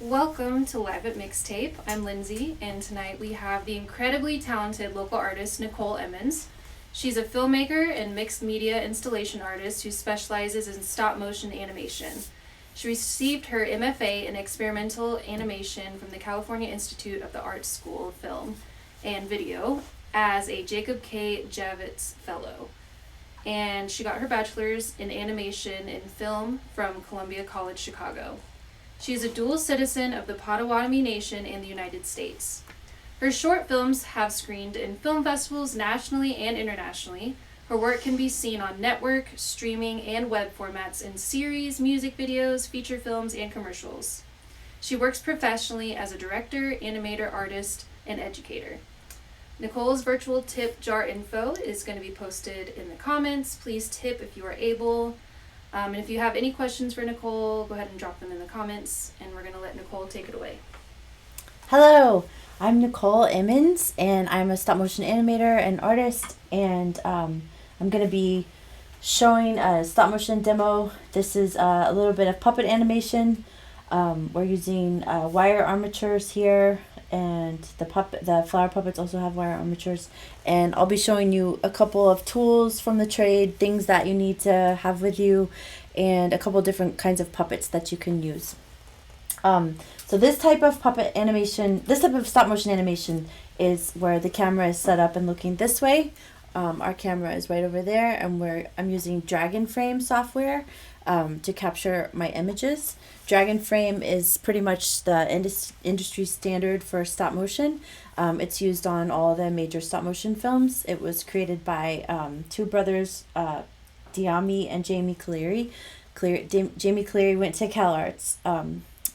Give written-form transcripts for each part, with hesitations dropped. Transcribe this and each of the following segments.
Welcome to Live at Mixtape. I'm Lindsay, and tonight we have the incredibly talented local artist Nicole Emmons. She's a filmmaker and mixed media installation artist who specializes in stop motion animation. She received her MFA in experimental animation from the California Institute of the Arts School of Film and Video as a Jacob K. Javits Fellow. And she got her bachelor's in animation and film from Columbia College Chicago. She is a dual citizen of the Potawatomi Nation and the United States. Her short films have screened in film festivals nationally and internationally. Her work can be seen on network, streaming, and web formats in series, music videos, feature films, and commercials. She works professionally as a director, animator, artist, and educator. Nicole's virtual tip jar info is going to be posted in the comments. Please tip if you are able. And if you have any questions for Nicole, go ahead and drop them in the comments, and we're going to let Nicole take it away. Hello, I'm Nicole Emmons, and I'm a stop motion animator and artist, and I'm going to be showing a stop motion demo. This is a little bit of puppet animation. We're using wire armatures here, and the flower puppets also have wire armatures, and I'll be showing you a couple of tools from the trade, things that you need to have with you, and a couple different kinds of puppets that you can use. So this type of this type of stop motion animation is where the camera is set up and looking this way. Our camera is right over there, and I'm using Dragon Frame software to capture my images. Dragon Frame is pretty much the industry standard for stop motion. It's used on all the major stop motion films. It was created by two brothers, Diami and Jamie Cleary. Jamie Cleary went to CalArts,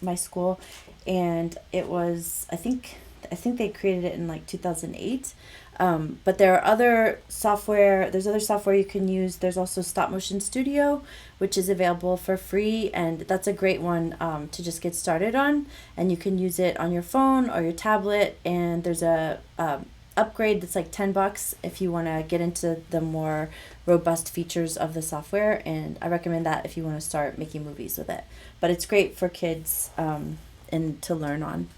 my school, and it was I think they created it in like 2008. But there are other software. There's other software you can use. There's also Stop Motion Studio, which is available for free, and that's a great one to just get started on. And you can use it on your phone or your tablet. And there's a upgrade that's like $10 if you want to get into the more robust features of the software. And I recommend that if you want to start making movies with it. But it's great for kids and to learn on.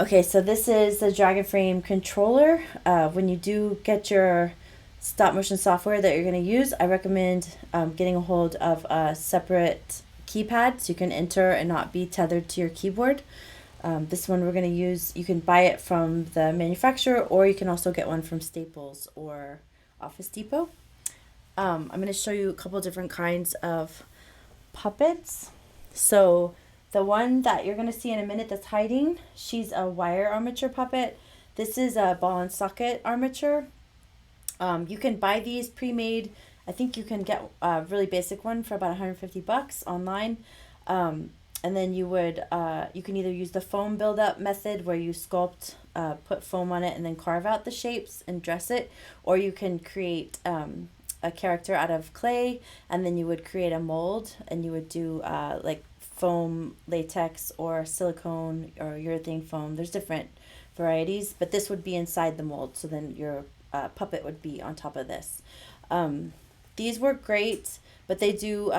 Okay, so this is the Dragon Frame controller. When you do get your stop motion software that you're going to use, I recommend getting a hold of a separate keypad so you can enter and not be tethered to your keyboard. This one we're going to use, you can buy it from the manufacturer, or you can also get one from Staples or Office Depot. I'm going to show you a couple different kinds of puppets. So the one that you're going to see in a minute that's hiding, she's a wire armature puppet. This is a ball and socket armature. You can buy these pre-made. I think you can get a really basic one for about $150 online. And then you can either use the foam build-up method where you sculpt, put foam on it and then carve out the shapes and dress it, or you can create a character out of clay, and then you would create a mold, and you would do like foam, latex, or silicone, or urethane foam. There's different varieties, but this would be inside the mold, so then your puppet would be on top of this. These work great, but they do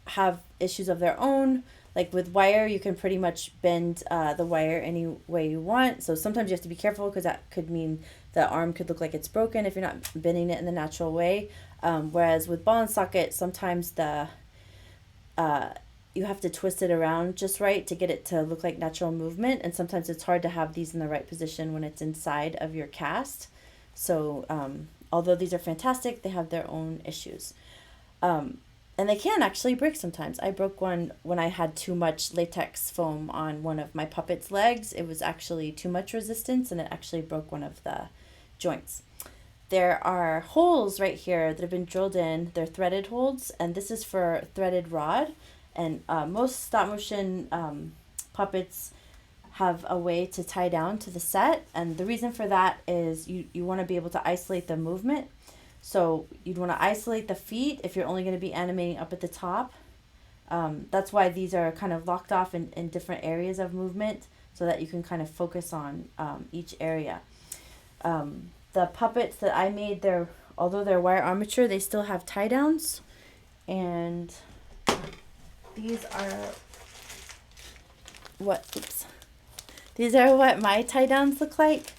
have issues of their own. Like with wire, you can pretty much bend the wire any way you want, so sometimes you have to be careful because that could mean the arm could look like it's broken if you're not bending it in the natural way. Whereas with ball and socket, sometimes you have to twist it around just right to get it to look like natural movement, and sometimes it's hard to have these in the right position when it's inside of your cast. So although these are fantastic, they have their own issues. And they can actually break sometimes. I broke one when I had too much latex foam on one of my puppet's legs. It was actually too much resistance, and it actually broke one of the joints. There are holes right here that have been drilled in. They're threaded holes, and this is for threaded rod. And most stop motion puppets have a way to tie down to the set, and the reason for that is you want to be able to isolate the movement. So you'd want to isolate the feet if you're only going to be animating up at the top. That's why these are kind of locked off in different areas of movement, so that you can kind of focus on each area. The puppets that I made, although they're wire armature, they still have tie downs, and these are these are what my tie downs look like.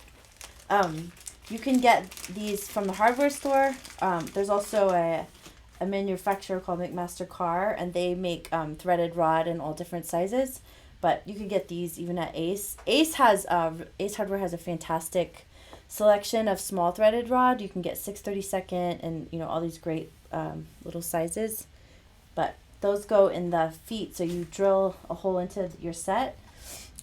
You can get these from the hardware store. There's also a manufacturer called McMaster Carr, and they make threaded rod in all different sizes. But you can get these even at Ace. Ace Hardware has a fantastic selection of small threaded rod. You can get 6/32 and all these great little sizes. But those go in the feet, so you drill a hole into your set,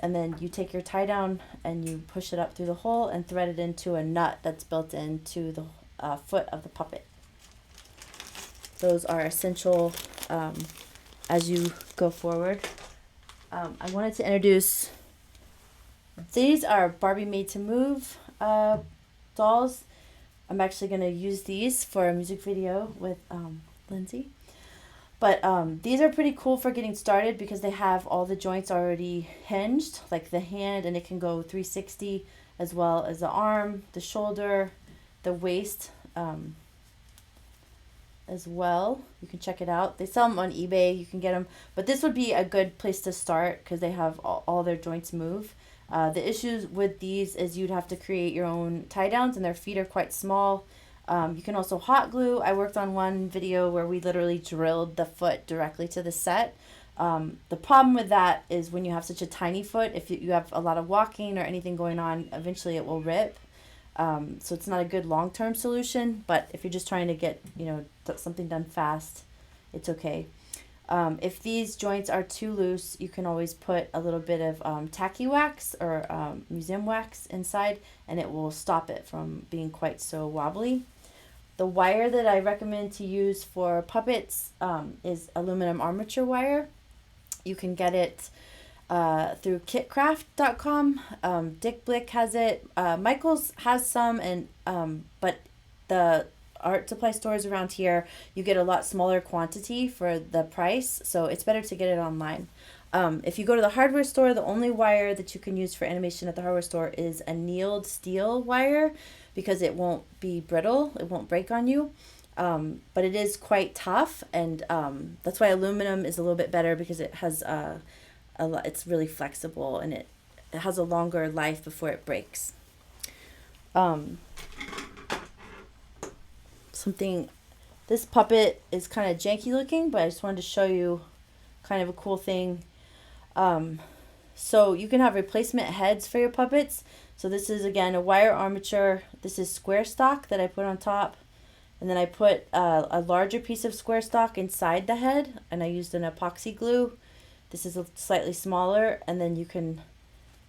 and then you take your tie down and you push it up through the hole and thread it into a nut that's built into the foot of the puppet. Those are essential as you go forward. I wanted to introduce, these are Barbie Made to Move dolls. I'm actually going to use these for a music video with Lindsay. But these are pretty cool for getting started because they have all the joints already hinged, like the hand, and it can go 360, as well as the arm, the shoulder, the waist as well. You can check it out. They sell them on eBay. You can get them. But this would be a good place to start because they have all their joints move. The issues with these is you'd have to create your own tie downs, and their feet are quite small. You can also hot glue. I worked on one video where we literally drilled the foot directly to the set. The problem with that is when you have such a tiny foot, if you have a lot of walking or anything going on, eventually it will rip. So it's not a good long-term solution, but if you're just trying to get, something done fast, it's okay. If these joints are too loose, you can always put a little bit of tacky wax or museum wax inside, and it will stop it from being quite so wobbly. The wire that I recommend to use for puppets is aluminum armature wire. You can get it through kitcraft.com. Dick Blick has it. Michael's has some, and but the art supply stores around here, you get a lot smaller quantity for the price, so it's better to get it online. If you go to the hardware store, the only wire that you can use for animation at the hardware store is annealed steel wire because it won't be brittle, it won't break on you. But it is quite tough, and that's why aluminum is a little bit better because it has it's really flexible, and it has a longer life before it breaks. This puppet is kind of janky looking, but I just wanted to show you kind of a cool thing. So you can have replacement heads for your puppets. So this is, again, a wire armature. This is square stock that I put on top. And then I put a larger piece of square stock inside the head, and I used an epoxy glue. This is slightly smaller, and then you can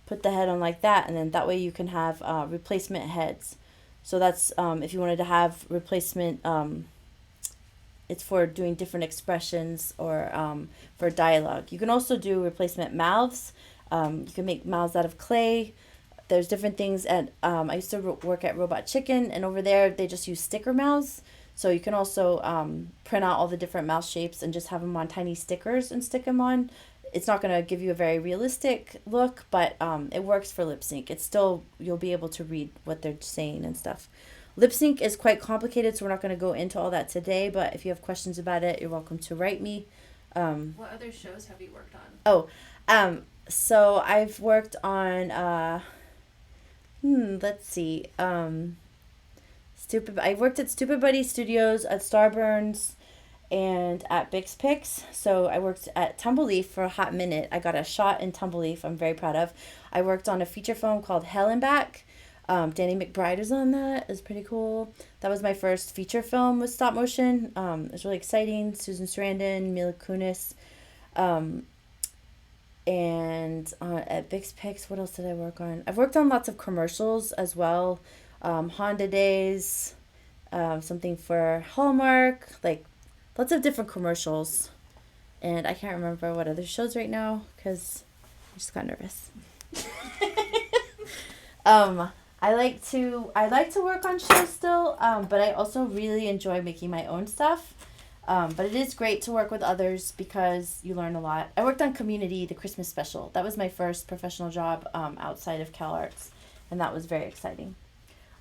put the head on like that, and then that way you can have replacement heads. So that's if you wanted to have replacement, it's for doing different expressions or for dialogue. You can also do replacement mouths. You can make mouths out of clay. There's different things at, I used to work at Robot Chicken, and over there they just use sticker mouths. So you can also print out all the different mouth shapes and just have them on tiny stickers and stick them on. It's not going to give you a very realistic look, but it works for lip sync. It's still, you'll be able to read what they're saying and stuff. Lip sync is quite complicated, so we're not going to go into all that today, but if you have questions about it, you're welcome to write me. What other shows have you worked on? So I've worked on, let's see, I worked at Stupid Buddy Studios, at Starburns, and at Bix Pix. So I worked at Tumbleleaf for a hot minute. I got a shot in Tumbleleaf I'm very proud of. I worked on a feature film called Hell and Back. Danny McBride was on that. It was pretty cool. That was my first feature film with stop motion. It was really exciting. Susan Sarandon, Mila Kunis. And at Bix Pix, what else did I work on? I've worked on lots of commercials as well. Honda Days, something for Hallmark, like lots of different commercials. And I can't remember what other shows right now because I just got nervous. I like to work on shows still, but I also really enjoy making my own stuff. But it is great to work with others because you learn a lot. I worked on Community, the Christmas special. That was my first professional job outside of CalArts, and that was very exciting.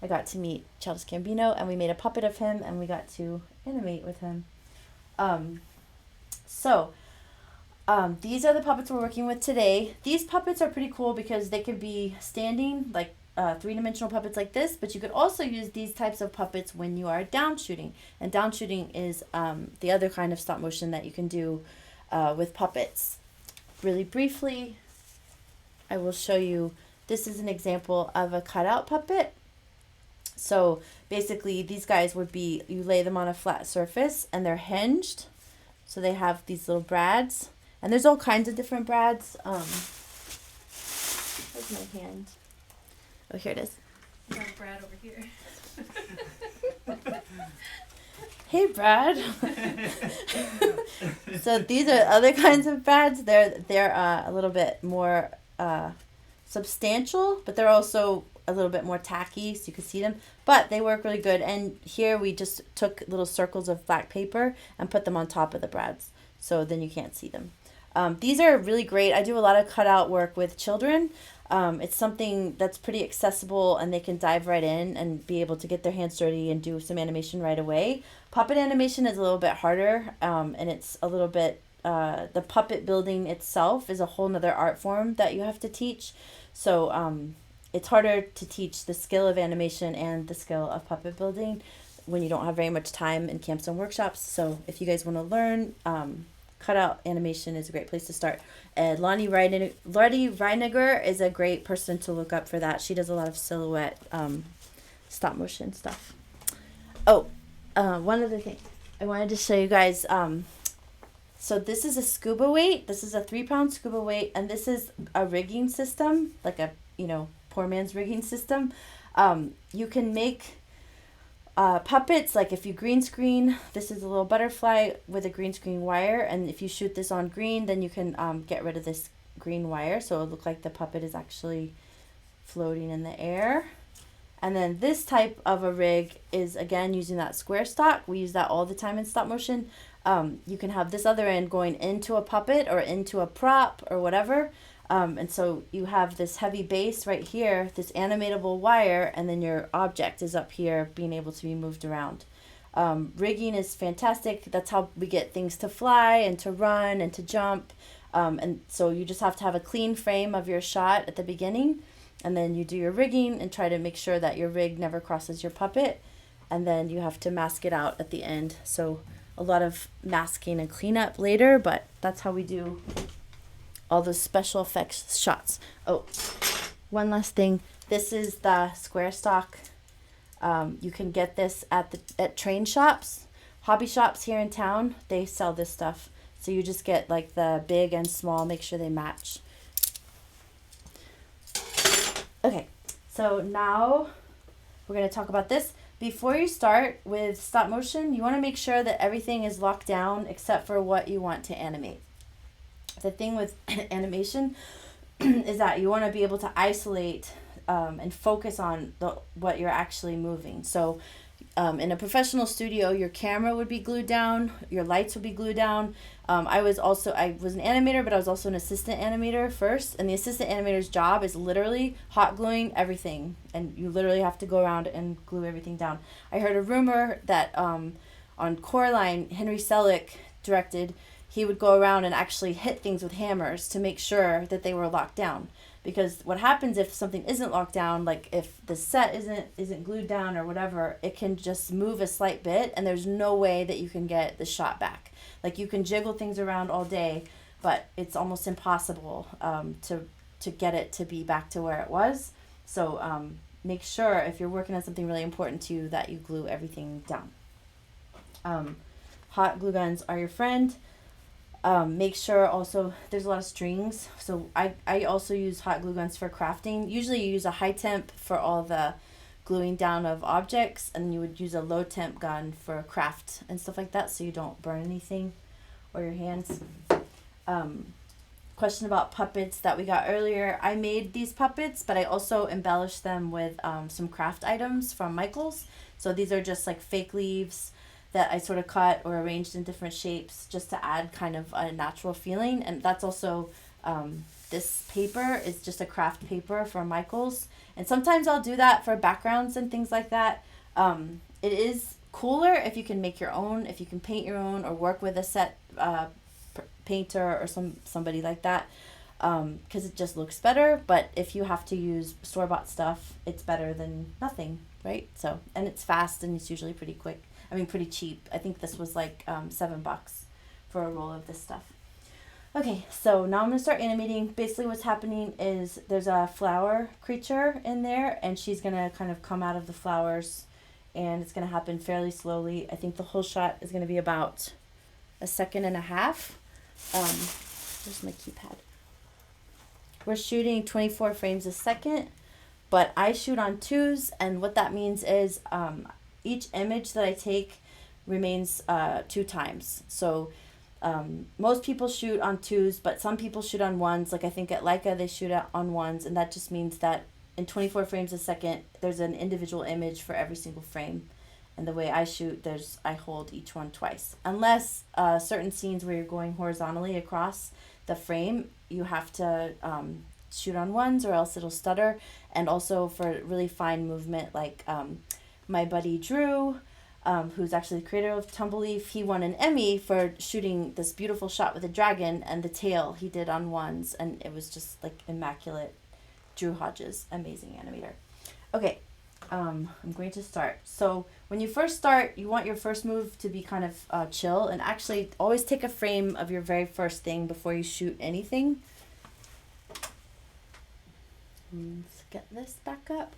I got to meet Childish Gambino, and we made a puppet of him, and we got to animate with him. So These are the puppets we're working with today. These puppets are pretty cool because they could be standing, like three-dimensional puppets like this, but you could also use these types of puppets when you are down shooting. And down shooting is the other kind of stop motion that you can do with puppets. Really briefly, I will show you, this is an example of a cutout puppet. So basically these guys would be, you lay them on a flat surface and they're hinged. So they have these little brads. And there's all kinds of different brads. Where's my hand? Oh, here it is. We have Brad over here. Hey, Brad. So these are other kinds of brads. They're a little bit more substantial, but they're also a little bit more tacky, so you can see them. But they work really good. And here we just took little circles of black paper and put them on top of the brads, so then you can't see them. These are really great. I do a lot of cutout work with children. It's something that's pretty accessible and they can dive right in and be able to get their hands dirty and do some animation right away. Puppet animation is a little bit harder, and it's a little bit, the puppet building itself is a whole nother art form that you have to teach. So it's harder to teach the skill of animation and the skill of puppet building when you don't have very much time in camps and workshops. So if you guys want to learn, cutout animation is a great place to start. Lonnie Reiniger is a great person to look up for that. She does a lot of silhouette stop motion stuff. One other thing I wanted to show you guys. So this is a scuba weight. This is a 3-pound scuba weight, and this is a rigging system, like a poor man's rigging system. You can make puppets, like if you green screen, this is a little butterfly with a green screen wire, and if you shoot this on green, then you can get rid of this green wire, so it'll look like the puppet is actually floating in the air. And then this type of a rig is, again, using that square stock. We use that all the time in stop motion. You can have this other end going into a puppet or into a prop or whatever. And so you have this heavy base right here, this animatable wire, and then your object is up here being able to be moved around. Rigging is fantastic. That's how we get things to fly and to run and to jump. And so you just have to have a clean frame of your shot at the beginning, and then you do your rigging and try to make sure that your rig never crosses your puppet, and then you have to mask it out at the end. So a lot of masking and cleanup later, but that's how we do all those special effects shots. Oh, one last thing. This is the square stock. You can get this at train shops, hobby shops here in town. They sell this stuff. So you just get like the big and small, make sure they match. Okay, so now we're going to talk about this. Before you start with stop motion, you want to make sure that everything is locked down except for what you want to animate. The thing with animation is that you want to be able to isolate and focus on what you're actually moving. So in a professional studio, your camera would be glued down, your lights would be glued down. I was an animator, but I was also an assistant animator first. And the assistant animator's job is literally hot gluing everything. And you literally have to go around and glue everything down. I heard a rumor that on Coraline, Henry Selick directed, he would go around and actually hit things with hammers to make sure that they were locked down. Because what happens if something isn't locked down, like if the set isn't glued down or whatever, it can just move a slight bit and there's no way that you can get the shot back. Like you can jiggle things around all day, but it's almost impossible to get it to be back to where it was. So make sure if you're working on something really important to you that you glue everything down. Hot glue guns are your friend. Make sure also there's a lot of strings. So I also use hot glue guns for crafting. Usually you use a high temp for all the gluing down of objects, and you would use a low temp gun for craft and stuff like that so you don't burn anything or your hands. Question about puppets that we got earlier. I made these puppets, but I also embellished them with some craft items from Michael's. So these are just like fake leaves that I sort of cut or arranged in different shapes just to add kind of a natural feeling. And that's also, this paper is just a craft paper from Michael's. And sometimes I'll do that for backgrounds and things like that. It is cooler if you can make your own, if you can paint your own or work with a set painter or somebody like that, because it just looks better. But if you have to use store-bought stuff, it's better than nothing, right? So, and it's fast and it's usually pretty quick. I mean, pretty cheap. I think this was like $7 for a roll of this stuff. Okay, so now I'm going to start animating. Basically what's happening is there's a flower creature in there, and she's going to kind of come out of the flowers, and it's going to happen fairly slowly. I think the whole shot is going to be about 1.5 seconds. Where's my keypad? We're shooting 24 frames a second, but I shoot on 2s, and what that means is each image that I take remains 2 times. So most people shoot on 2s, but some people shoot on 1s. Like I think at Leica they shoot on 1s, and that just means that in 24 frames a second there's an individual image for every single frame. And the way I shoot, I hold each one twice. Unless certain scenes where you're going horizontally across the frame, you have to shoot on 1s or else it'll stutter. And also for really fine movement, like my buddy Drew, who's actually the creator of Tumbleleaf, he won an Emmy for shooting this beautiful shot with a dragon, and the tail he did on 1s, and it was just like immaculate. Drew Hodges, amazing animator. Okay, I'm going to start. So when you first start, you want your first move to be kind of chill, and actually always take a frame of your very first thing before you shoot anything. Let's get this back up.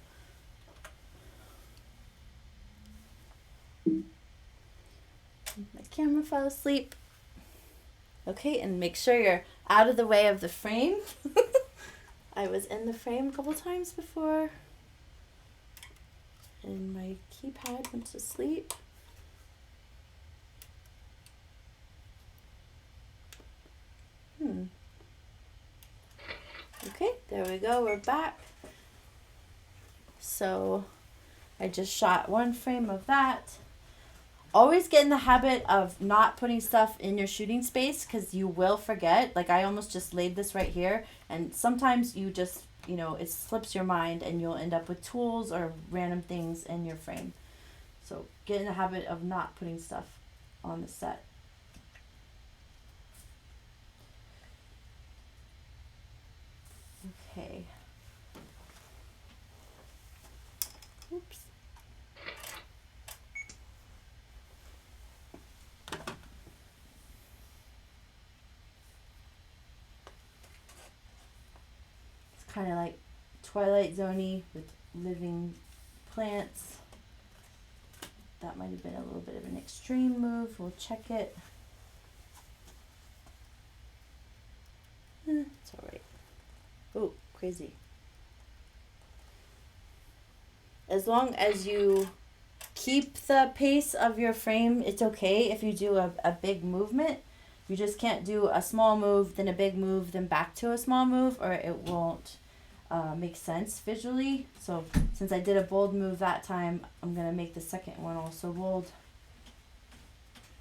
My camera fell asleep. Okay, and make sure you're out of the way of the frame. I was in the frame a couple times before, and my keypad went to sleep. Okay, there we go, we're back. So I just shot 1 frame of that. Always get in the habit of not putting stuff in your shooting space, because you will forget. Like I almost just laid this right here, and sometimes you just, it slips your mind and you'll end up with tools or random things in your frame. So get in the habit of not putting stuff on the set. Okay. Oops. Kind of like Twilight Zone-y with living plants. That might have been a little bit of an extreme move. We'll check it. It's alright. Oh, crazy. As long as you keep the pace of your frame, it's okay if you do a big movement. You just can't do a small move, then a big move, then back to a small move, or it won't make sense visually. So since I did a bold move that time, I'm going to make the second one also bold.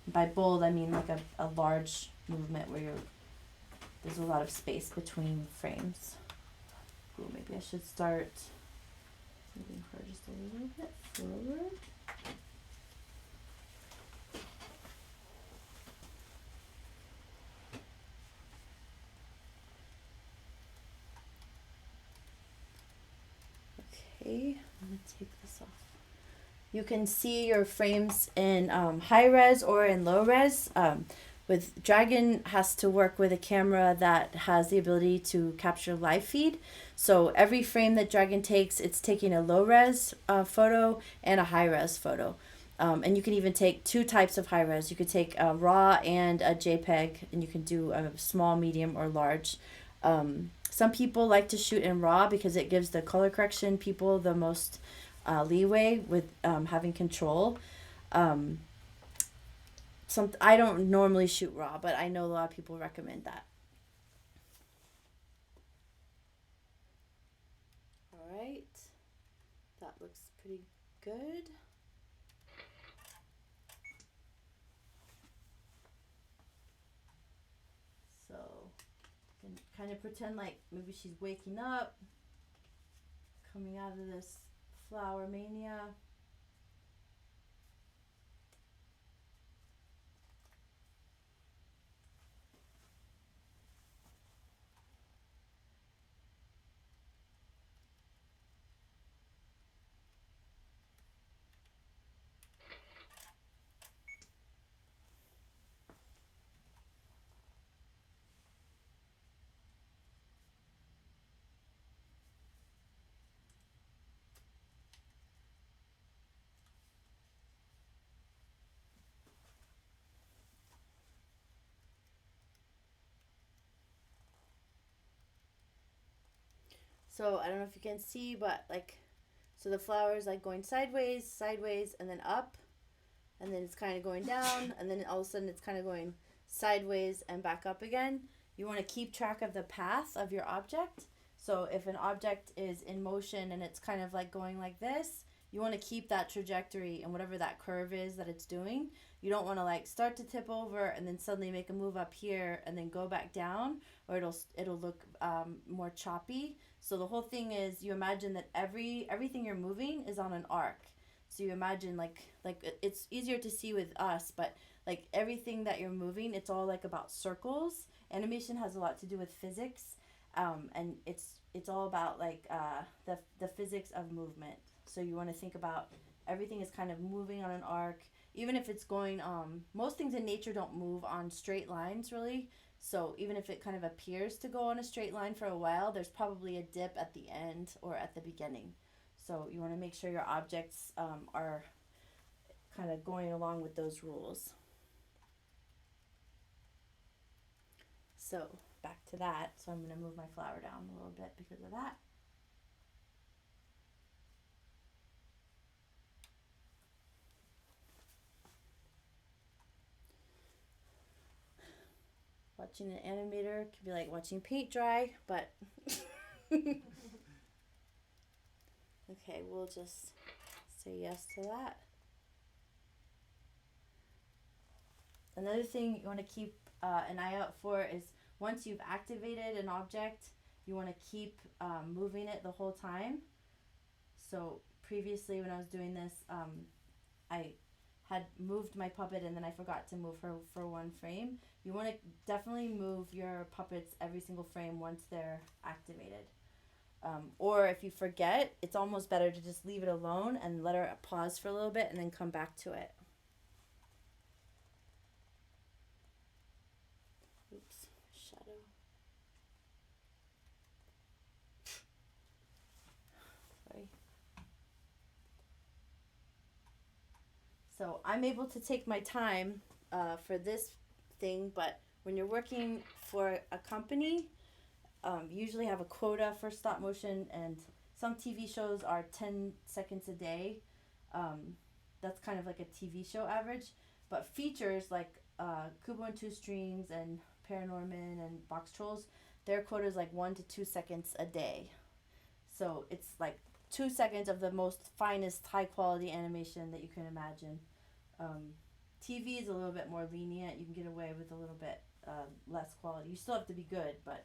By bold, I mean like a large movement where there's a lot of space between frames. Ooh, maybe I should start moving her just a little bit forward. Okay, I'm going to take this off. You can see your frames in high res or in low res. With Dragon has to work with a camera that has the ability to capture live feed. So every frame that Dragon takes, it's taking a low res photo and a high res photo. And you can even take 2 types of high res. You could take a RAW and a JPEG, and you can do a small, medium, or large. Some people like to shoot in RAW because it gives the color correction people the most leeway with having control. I don't normally shoot RAW, but I know a lot of people recommend that. All right, that looks pretty good. So you can kind of pretend like maybe she's waking up, coming out of this flower mania. So I don't know if you can see, but like, so the flower is like going sideways, sideways, and then up, and then it's kind of going down, and then all of a sudden it's kind of going sideways and back up again. You want to keep track of the path of your object. So if an object is in motion and it's kind of like going like this, you want to keep that trajectory and whatever that curve is that it's doing. You don't want to like start to tip over and then suddenly make a move up here and then go back down, or it'll look more choppy. So the whole thing is, you imagine that everything you're moving is on an arc. So you imagine like it's easier to see with us, but like everything that you're moving, it's all like about circles. Animation has a lot to do with physics, and it's all about like the physics of movement. So you want to think about everything is kind of moving on an arc, even if it's going. Most things in nature don't move on straight lines really. So even if it kind of appears to go on a straight line for a while, there's probably a dip at the end or at the beginning. So you want to make sure your objects are kind of going along with those rules. So back to that. So I'm going to move my flower down a little bit because of that. Watching an animator can be like watching paint dry, but okay, we'll just say yes to that. Another thing you want to keep an eye out for is, once you've activated an object, you want to keep moving it the whole time. So previously when I was doing this, I had moved my puppet and then I forgot to move her for one frame. You want to definitely move your puppets every single frame once they're activated. Or if you forget, it's almost better to just leave it alone and let her pause for a little bit and then come back to it. Oops, shadow. Sorry. So I'm able to take my time for this thing, but when you're working for a company, you usually have a quota for stop motion, and some TV shows are 10 seconds a day. That's kind of like a TV show average. But features like Kubo and Two Strings and Paranorman and Box Trolls, their quota is like 1 to 2 seconds a day. So it's like 2 seconds of the most finest high quality animation that you can imagine. TV is a little bit more lenient. You can get away with a little bit less quality. You still have to be good, but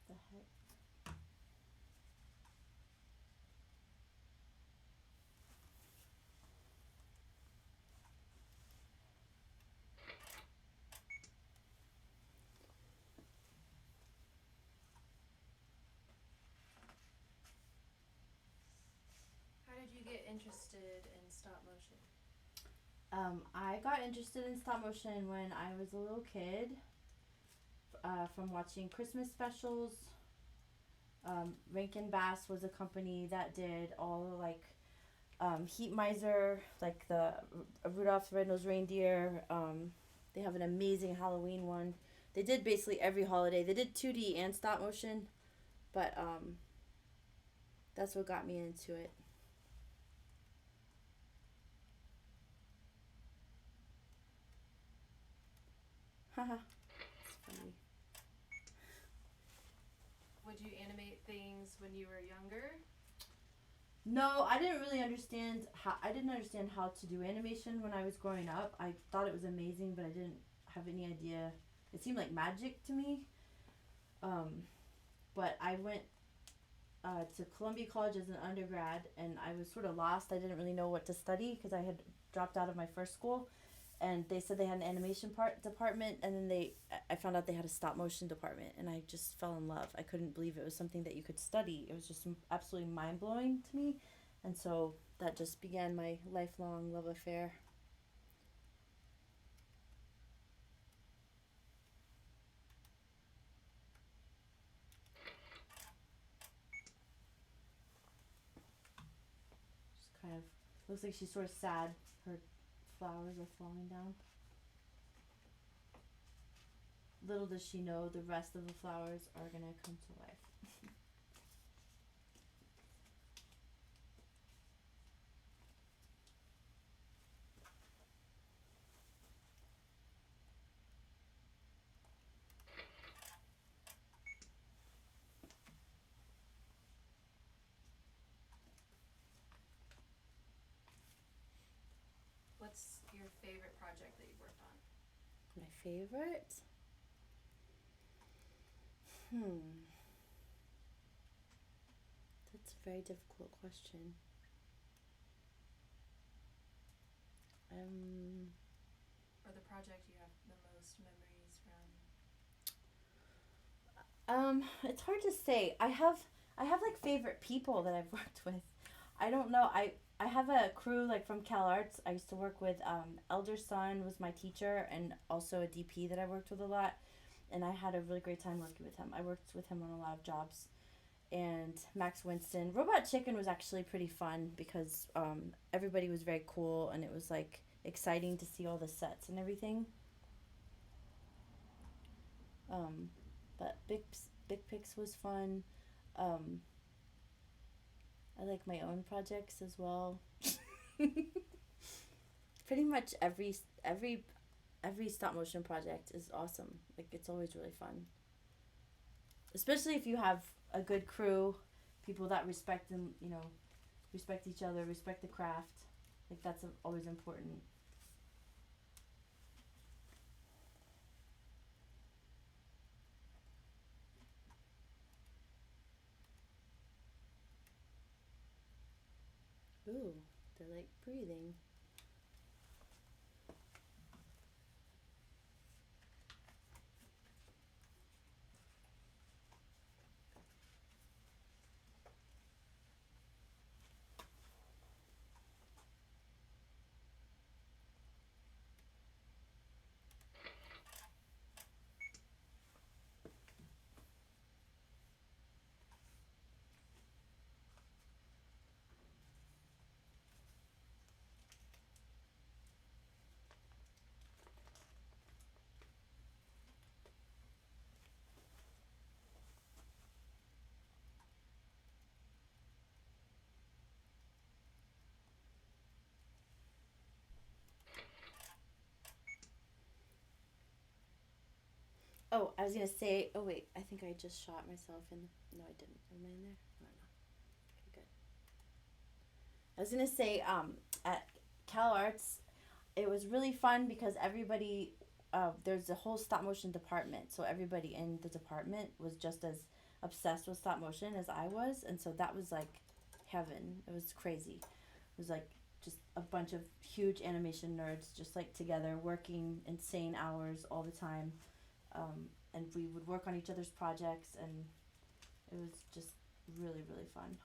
the heck. How did you get interested in stop motion? I got interested in stop motion when I was a little kid, from watching Christmas specials. Rankin Bass was a company that did all like Heat Miser, like the Rudolph the Red-Nosed Reindeer. They have an amazing Halloween one. They did basically every holiday. They did 2D and stop motion, but that's what got me into it. Haha, it's funny. Would you animate things when you were younger? No, I didn't really understand I didn't understand how to do animation when I was growing up. I thought it was amazing, but I didn't have any idea. It seemed like magic to me. But I went to Columbia College as an undergrad, and I was sort of lost. I didn't really know what to study because I had dropped out of my first school, and they said they had an animation department, and then I found out they had a stop motion department, and I just fell in love. I couldn't believe it was something that you could study. It was just absolutely mind-blowing to me, and so that just began my lifelong love affair. Looks like she's sort of sad. Her flowers are falling down. Little does she know the rest of the flowers are gonna come to life. What's your favorite project that you've worked on? My favorite? That's a very difficult question. Or the project you have the most memories from? It's hard to say. I have like favorite people that I've worked with. I don't know. I have a crew like from Cal Arts. I used to work with Elder Son was my teacher and also a DP that I worked with a lot, and I had a really great time working with him. I worked with him on a lot of jobs. And Max Winston. Robot Chicken was actually pretty fun because everybody was very cool and it was like exciting to see all the sets and everything. But Big Pix was fun. I like my own projects as well. Pretty much every stop motion project is awesome. Like it's always really fun. Especially if you have a good crew, people that respect them, respect each other, respect the craft. Like that's always important. Ooh, they're like breathing. Oh, I was gonna say. Oh wait, I think I just shot myself in. No, I didn't. Am I in there? No, no. Okay, good. I was gonna say. At Cal Arts, it was really fun because everybody. There's a whole stop motion department, so everybody in the department was just as obsessed with stop motion as I was, and so that was like heaven. It was crazy. It was like just a bunch of huge animation nerds just like together working insane hours all the time. And we would work on each other's projects, and it was just really, really fun.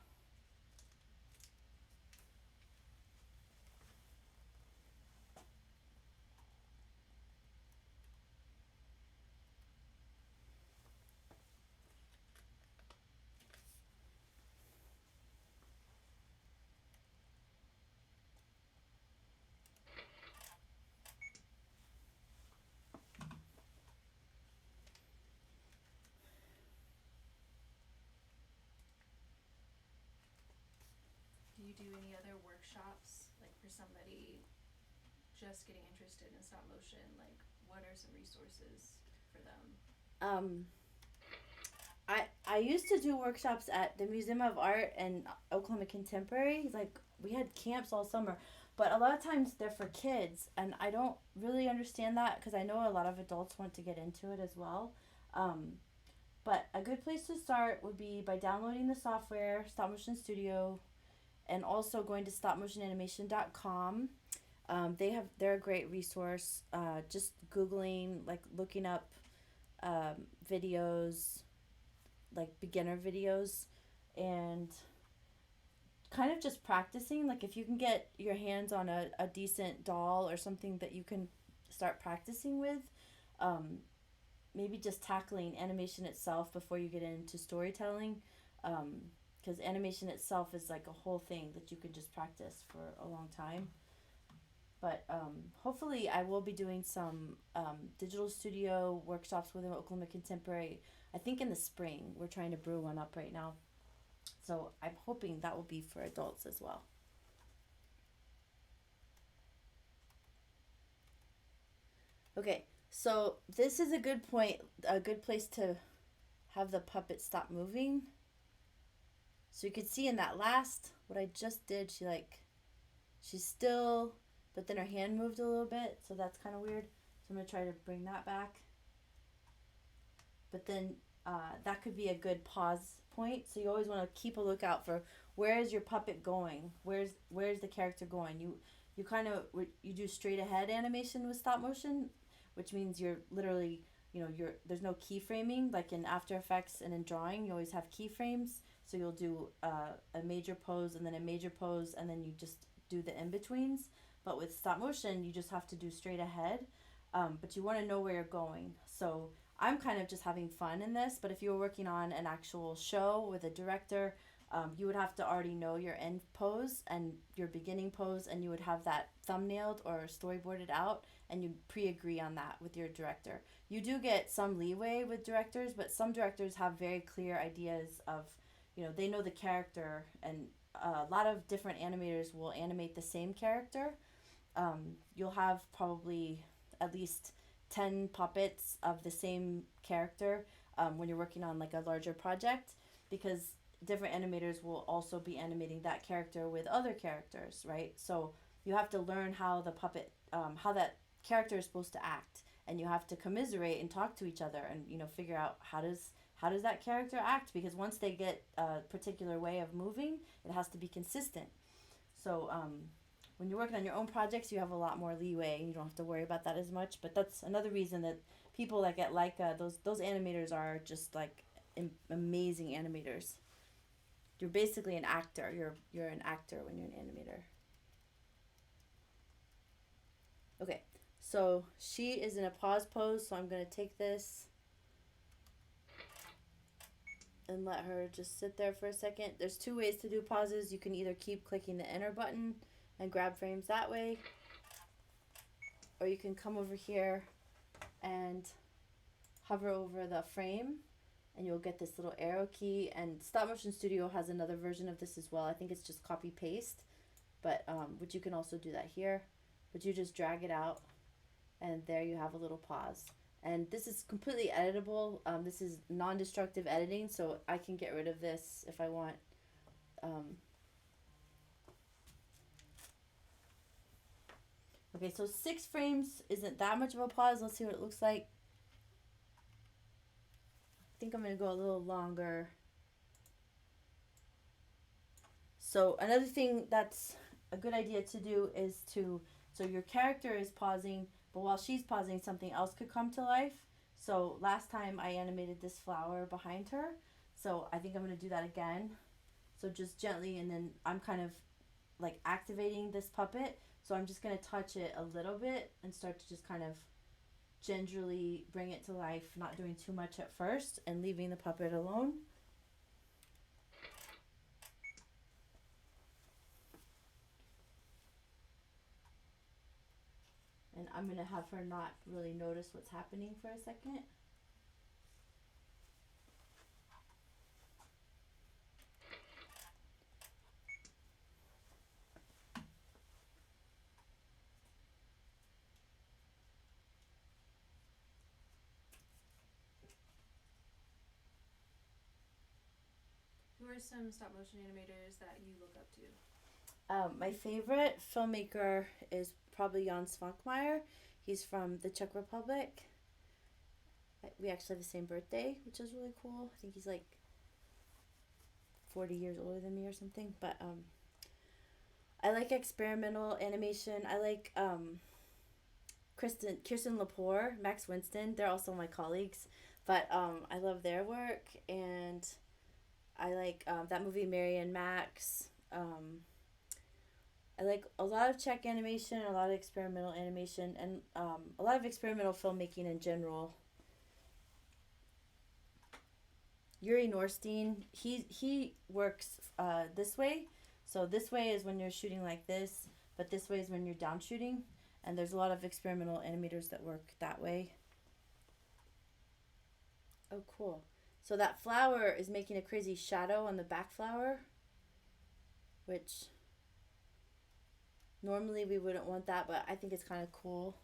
Do you do any other workshops, like for somebody just getting interested in stop motion? Like, what are some resources for them? I used to do workshops at the Museum of Art and Oklahoma Contemporary. Like we had camps all summer, but a lot of times they're for kids, and I don't really understand that because I know a lot of adults want to get into it as well. But a good place to start would be by downloading the software Stop Motion Studio, and also going to stopmotionanimation.com. They're a great resource. Just googling, like looking up videos, like beginner videos, and kind of just practicing. Like if you can get your hands on a decent doll or something that you can start practicing with, maybe just tackling animation itself before you get into storytelling because animation itself is like a whole thing that you can just practice for a long time. But hopefully I will be doing some digital studio workshops within Oklahoma Contemporary. I think in the spring. We're trying to brew one up right now. So I'm hoping that will be for adults as well. Okay, so this is a good point, a good place to have the puppet stop moving. So you could see in that last, what I just did, she's still, but then her hand moved a little bit, so that's kind of weird. So I'm going to try to bring that back. But then that could be a good pause point. So you always want to keep a lookout for where is your puppet going? Where's the character going? You kind of, you do straight ahead animation with stop motion, which means you're literally, there's no keyframing. Like in After Effects and in drawing, you always have keyframes. So you'll do a major pose and then a major pose, and then you just do the in-betweens. But with stop motion, you just have to do straight ahead. But you want to know where you're going. So I'm kind of just having fun in this, but if you were working on an actual show with a director, you would have to already know your end pose and your beginning pose, and you would have that thumbnailed or storyboarded out, and you pre-agree on that with your director. You do get some leeway with directors, but some directors have very clear ideas of, they know the character, and a lot of different animators will animate the same character. You'll have probably at least 10 puppets of the same character when you're working on like a larger project, because different animators will also be animating that character with other characters, right? So you have to learn how the puppet, how that character is supposed to act, and you have to commiserate and talk to each other and figure out how does that character act, because once they get a particular way of moving, it has to be consistent. So when you're working on your own projects, you have a lot more leeway and you don't have to worry about that as much. But that's another reason that people that get Leica, those animators are just like amazing animators. You're basically an actor. You're an actor when you're an animator. Okay, so she is in a pause pose, so I'm going to take this and let her just sit there for a second. There's two ways to do pauses. You can either keep clicking the enter button and grab frames that way, or you can come over here and hover over the frame and you'll get this little arrow key. And Stop Motion Studio has another version of this as well. I think it's just copy paste, but you can also do that here. But you just drag it out and there you have a little pause. And this is completely editable. This is non-destructive editing, so I can get rid of this if I want. Okay, so 6 frames isn't that much of a pause. Let's see what it looks like. I think I'm going to go a little longer. So another thing that's a good idea to do is so your character is pausing, but while she's pausing, something else could come to life. So last time I animated this flower behind her. So I think I'm going to do that again. So just gently, and then I'm kind of like activating this puppet. So I'm just going to touch it a little bit and start to just kind of gingerly bring it to life, not doing too much at first and leaving the puppet alone. And I'm going to have her not really notice what's happening for a second. Who are some stop motion animators that you look up to? My favorite filmmaker is probably Jan Svankmajer. He's from the Czech Republic. We actually have the same birthday, which is really cool. I think he's like 40 years older than me or something. But I like experimental animation. I like Kirsten Lepore, Max Winston. They're also my colleagues. But I love their work. And I like that movie Mary and Max. I like a lot of Czech animation, a lot of experimental animation, and a lot of experimental filmmaking in general. Yuri Norstein, he works this way. So this way is when you're shooting like this, but this way is when you're down shooting. And there's a lot of experimental animators that work that way. Oh, cool. So that flower is making a crazy shadow on the back flower, which normally we wouldn't want that, but I think it's kind of cool.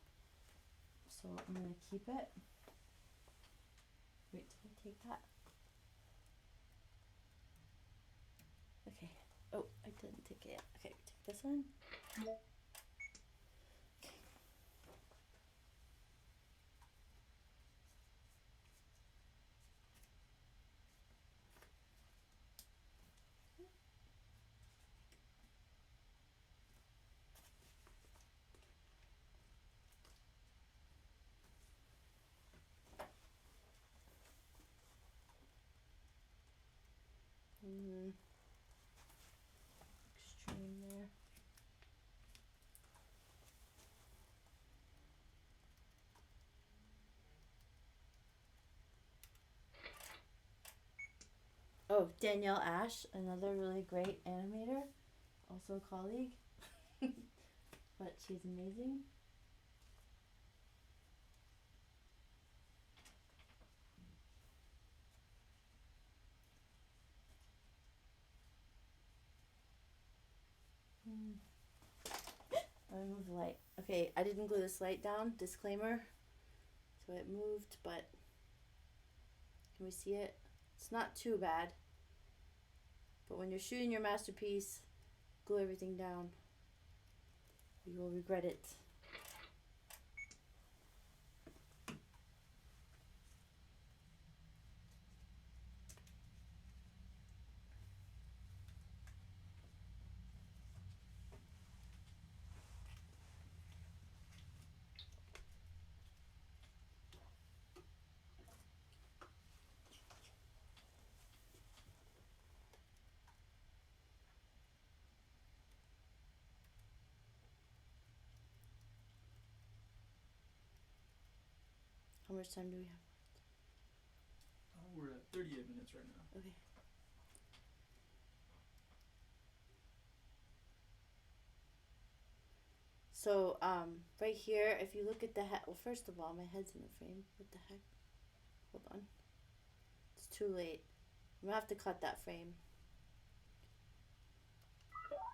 So I'm going to keep it. Wait till I take that. Okay. Oh, I didn't take it yet. Okay, take this one. Okay. Extreme there. Oh, Danielle Ash, another really great animator, also a colleague, but she's amazing. I moved the light. Okay, I didn't glue this light down, disclaimer. So it moved, but can we see it? It's not too bad. But when you're shooting your masterpiece, glue everything down. You will regret it. How much time do we have? We're at 38 minutes right now. Okay. So, right here, if you look at the head, well, first of all, my head's in the frame. What the heck? Hold on. It's too late. I'm gonna have to cut that frame.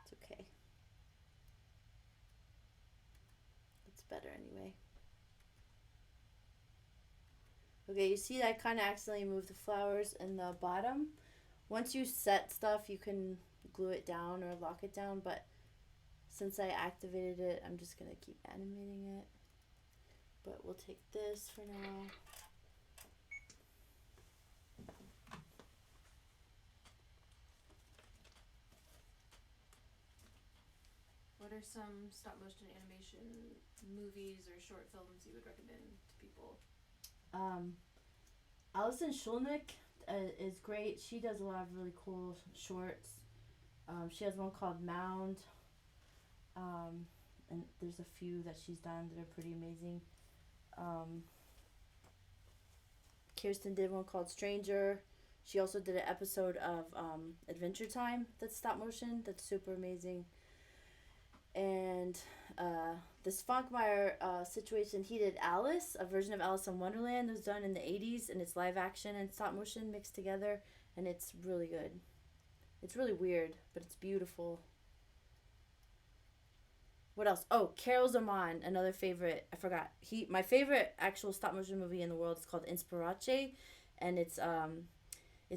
It's okay. It's better anyway. Okay, you see I kind of accidentally moved the flowers in the bottom. Once you set stuff, you can glue it down or lock it down, but since I activated it, I'm just going to keep animating it. But we'll take this for now. What are some stop motion animation movies or short films you would recommend to people? Allison Schulnick is great. She does a lot of really cool shorts. She has one called Mound. And there's a few that she's done that are pretty amazing. Kirsten did one called Stranger. She also did an episode of Adventure Time that's stop motion. That's super amazing. And this Funkmeyer situation, he did Alice, a version of Alice in Wonderland that was done in the 80s, and it's live action and stop motion mixed together, and it's really good. It's really weird, but it's beautiful. What else? Oh, Carol Zaman, another favorite. I forgot. My favorite actual stop motion movie in the world is called Inspirace, and it's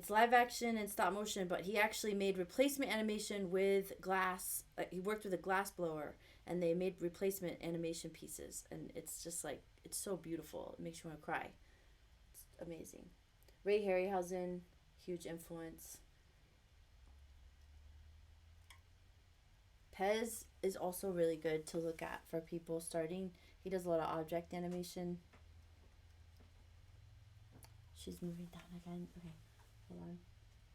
live action and stop motion, but he actually made replacement animation with glass. He worked with a glass blower, and they made replacement animation pieces, and it's just like, it's so beautiful. It makes you want to cry. It's amazing. Ray Harryhausen, huge influence. Pez is also really good to look at for people starting. He does a lot of object animation. She's moving down again. Okay. Hold on.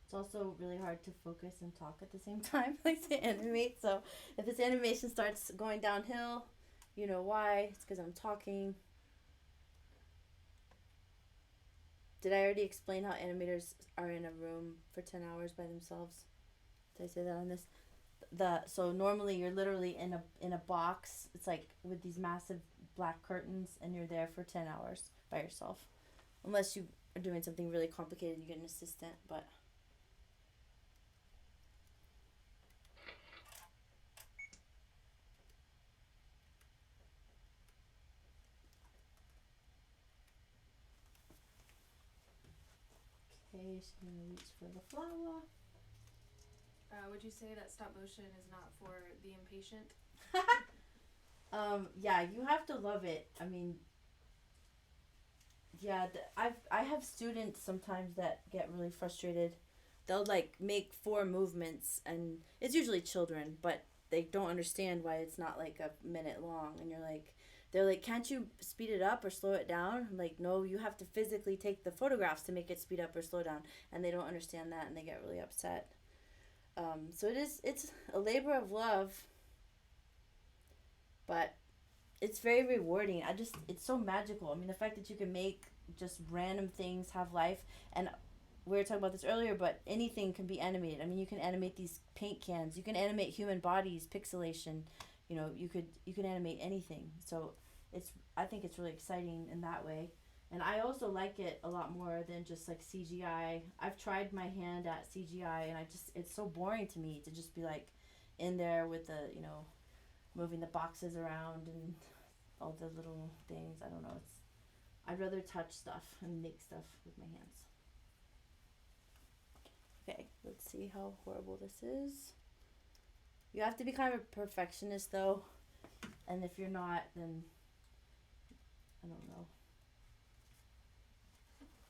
It's also really hard to focus and talk at the same time, like to animate. So if this animation starts going downhill, you know why. It's because I'm talking. Did I already explain how animators are in a room for 10 hours by themselves? Did I say that on this? So normally you're literally in a box. It's like with these massive black curtains, and you're there for 10 hours by yourself, unless you are doing something really complicated. You get an assistant, but. Okay, so I'm gonna reach for the flower. Would you say that stop motion is not for the impatient? Yeah, you have to love it. I mean, yeah, I have students sometimes that get really frustrated. They'll like make 4 movements, and it's usually children, but they don't understand why it's not like a minute long. And they're like, can't you speed it up or slow it down? I'm like, no, you have to physically take the photographs to make it speed up or slow down, and they don't understand that, and they get really upset. So it's a labor of love, but it's very rewarding. It's so magical. I mean, the fact that you can make just random things have life, and we were talking about this earlier, but anything can be animated. I mean, you can animate these paint cans. You can animate human bodies, pixelation. You know, you can animate anything. So I think it's really exciting in that way. And I also like it a lot more than just like CGI. I've tried my hand at CGI, and it's so boring to me to just be like in there with moving the boxes around and all the little things. I don't know. I'd rather touch stuff and make stuff with my hands. Okay, let's see how horrible this is. You have to be kind of a perfectionist though, and if you're not, then I don't know.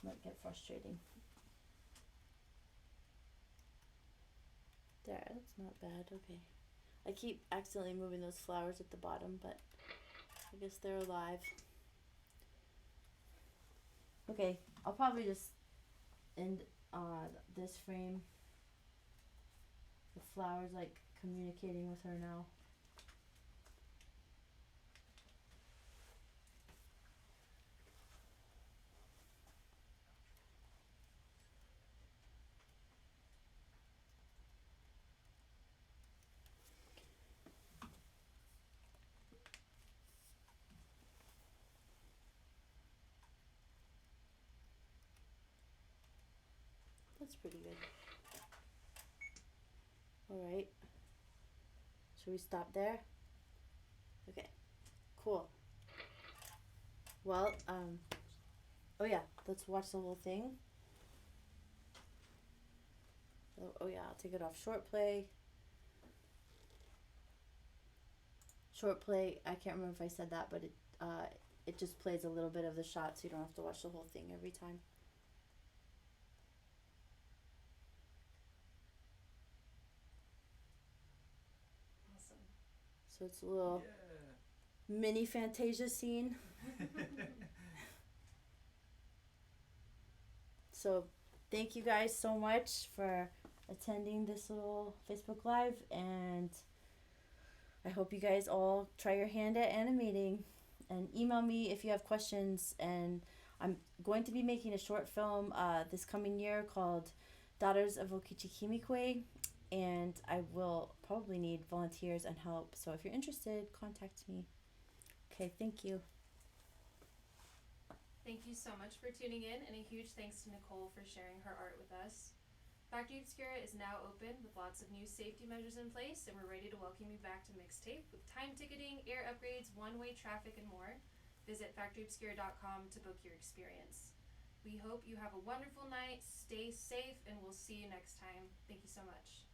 Might get frustrating. There, that's not bad. Okay. I keep accidentally moving those flowers at the bottom, but I guess they're alive. Okay, I'll probably just end this frame. The flower's like communicating with her now. That's pretty good. Alright. Should we stop there? Okay. Cool. Well, oh yeah, let's watch the whole thing. Oh yeah, I'll take it off short play. Short play, I can't remember if I said that, but it just plays a little bit of the shot, so you don't have to watch the whole thing every time. Awesome. So it's a little mini Fantasia scene. So thank you guys so much for attending this little Facebook Live, and I hope you guys all try your hand at animating, and email me if you have questions. And I'm going to be making a short film this coming year called Daughters of Okichikimikwe, and I will probably need volunteers and help. So if you're interested, contact me. Okay, thank you. Thank you so much for tuning in, and a huge thanks to Nicole for sharing her art with us. Factory Obscura is now open with lots of new safety measures in place, and we're ready to welcome you back to Mixtape with time ticketing, air upgrades, one-way traffic, and more. Visit factoryobscura.com to book your experience. We hope you have a wonderful night, stay safe, and we'll see you next time. Thank you so much.